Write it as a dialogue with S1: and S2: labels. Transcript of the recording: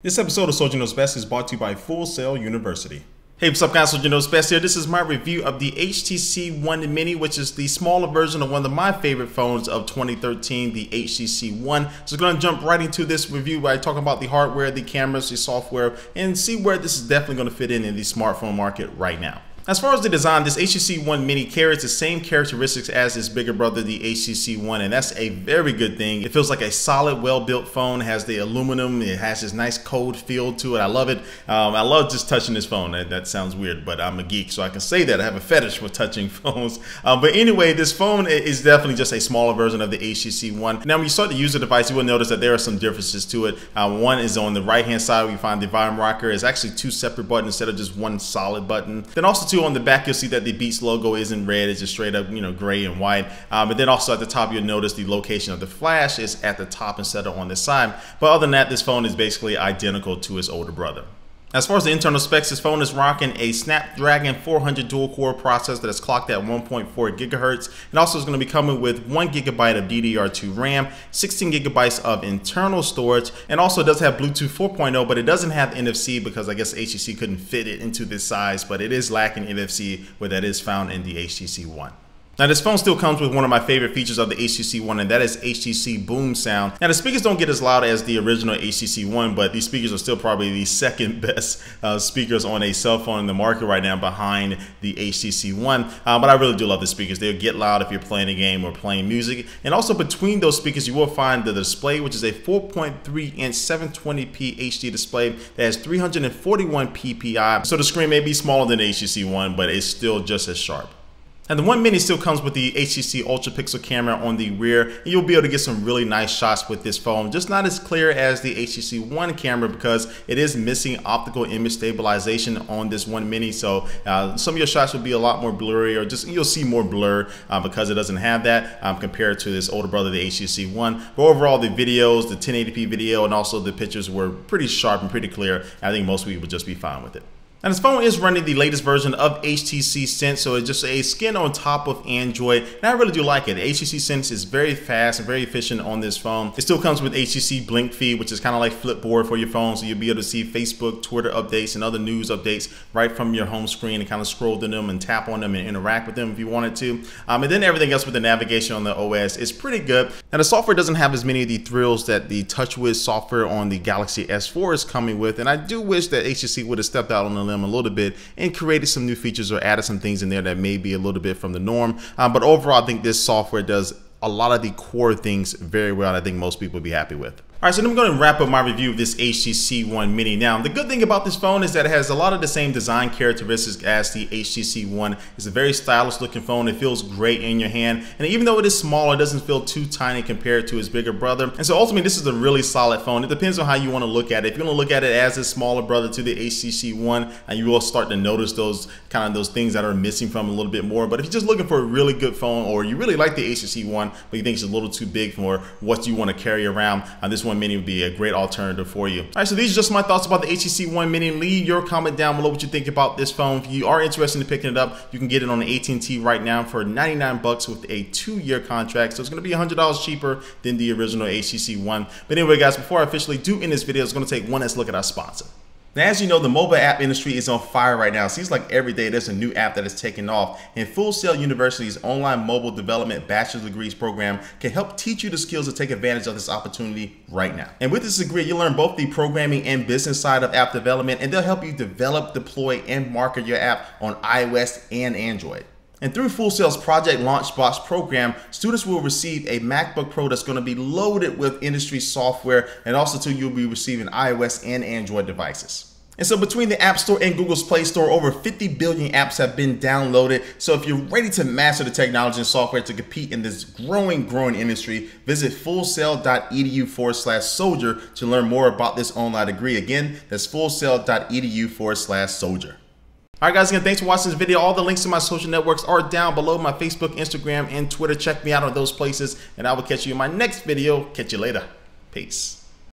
S1: This episode of Soldier Knows Best is brought to you by Full Sail University. Hey, what's up guys, Soldier Knows Best here. This is my review of the HTC One Mini, which is the smaller version of one of my favorite phones of 2013, the HTC One. So I'm going to jump right into this review by talking about the hardware, the cameras, the software, and see where this is definitely going to fit in the smartphone market right now. As far as the design, this HTC One Mini carries the same characteristics as its bigger brother, the HTC One, and that's a very good thing. It feels like a solid, well-built phone. It has the aluminum. It has this nice cold feel to it. I love it. I love just touching this phone. That sounds weird, but I'm a geek, so I can say that. I have a fetish for touching phones. But anyway, this phone is definitely just a smaller version of the HTC One. Now, when you start to use the device, you will notice that there are some differences to it. One is on the right-hand side where you find the volume rocker. It's actually two separate buttons instead of just one solid button. Then also, too, on the back, you'll see that the Beats logo isn't red, it's just straight up, gray and white. And then also at the top, you'll notice the location of the flash is at the top instead of on the side. But other than that, this phone is basically identical to its older brother. As far as the internal specs, this phone is rocking a Snapdragon 400 dual-core processor that is clocked at 1.4 gigahertz. It also is going to be coming with 1 gigabyte of DDR2 RAM, 16 gigabytes of internal storage, and also it does have Bluetooth 4.0, but it doesn't have NFC because I guess HTC couldn't fit it into this size, but it is lacking NFC where that is found in the HTC One. Now, this phone still comes with one of my favorite features of the HTC One, and that is HTC Boom Sound. Now, the speakers don't get as loud as the original HTC One, but these speakers are still probably the second best speakers on a cell phone in the market right now behind the HTC One. But I really do love the speakers. They'll get loud if you're playing a game or playing music. And also between those speakers, you will find the display, which is a 4.3-inch 720p HD display that has 341 ppi. So the screen may be smaller than the HTC One, but it's still just as sharp. And the One Mini still comes with the HTC Ultra Pixel camera on the rear, and you'll be able to get some really nice shots with this phone. Just not as clear as the HTC One camera because it is missing optical image stabilization on this One Mini. So some of your shots will be a lot more blurry, or just you'll see more blur because it doesn't have that compared to this older brother, the HTC One. But overall, the videos, the 1080p video, and also the pictures were pretty sharp and pretty clear. I think most people would just be fine with it. And this phone is running the latest version of HTC Sense, so it's just a skin on top of Android, and I really do like it. The HTC Sense is very fast and very efficient on this phone. It still comes with HTC Blink feed, which is kind of like Flipboard for your phone, so you'll be able to see Facebook, Twitter updates, and other news updates right from your home screen and kind of scroll to them and tap on them and interact with them if you wanted to. And then everything else with the navigation on the OS is pretty good. Now, the software doesn't have as many of the thrills that the TouchWiz software on the Galaxy S4 is coming with, and I do wish that HTC would have stepped out on the limb a little bit and created some new features or added some things in there that may be a little bit from the norm. But overall, I think this software does a lot of the core things very well, and I think most people will be happy with. All right, so then I'm going to wrap up my review of this HTC One Mini. Now, the good thing about this phone is that it has a lot of the same design characteristics as the HTC One. It's a very stylish looking phone. It feels great in your hand. And even though it is small, it doesn't feel too tiny compared to its bigger brother. And so ultimately, this is a really solid phone. It depends on how you want to look at it. If you want to look at it as a smaller brother to the HTC One, and you will start to notice those things that are missing from a little bit more. But if you're just looking for a really good phone, or you really like the HTC One, but you think it's a little too big for what you want to carry around, this One Mini would be a great alternative for you. All right, so these are just my thoughts about the HTC One Mini. Leave your comment down below what you think about this phone. If you are interested in picking it up, you can get it on the AT&T right now for 99 bucks with a 2-year contract. So it's going to be $100 cheaper than the original HTC One. But anyway, guys, before I officially do end this video, it's going to take one last look at our sponsor. Now, as you know, the mobile app industry is on fire right now. It seems like every day there's a new app that is taking off. And Full Sail University's online mobile development bachelor's degrees program can help teach you the skills to take advantage of this opportunity right now. And with this degree, you'll learn both the programming and business side of app development, and they'll help you develop, deploy, and market your app on iOS and Android. And through Full Sail's Project Launchbox program, students will receive a MacBook Pro that's going to be loaded with industry software, and also too, you'll be receiving iOS and Android devices. And so between the App Store and Google's Play Store, over 50 billion apps have been downloaded. So if you're ready to master the technology and software to compete in this growing industry, visit fullsail.edu/soldier to learn more about this online degree. Again, that's fullsail.edu/soldier. All right, guys, again, thanks for watching this video. All the links to my social networks are down below: my Facebook, Instagram, and Twitter. Check me out on those places, and I will catch you in my next video. Catch you later. Peace.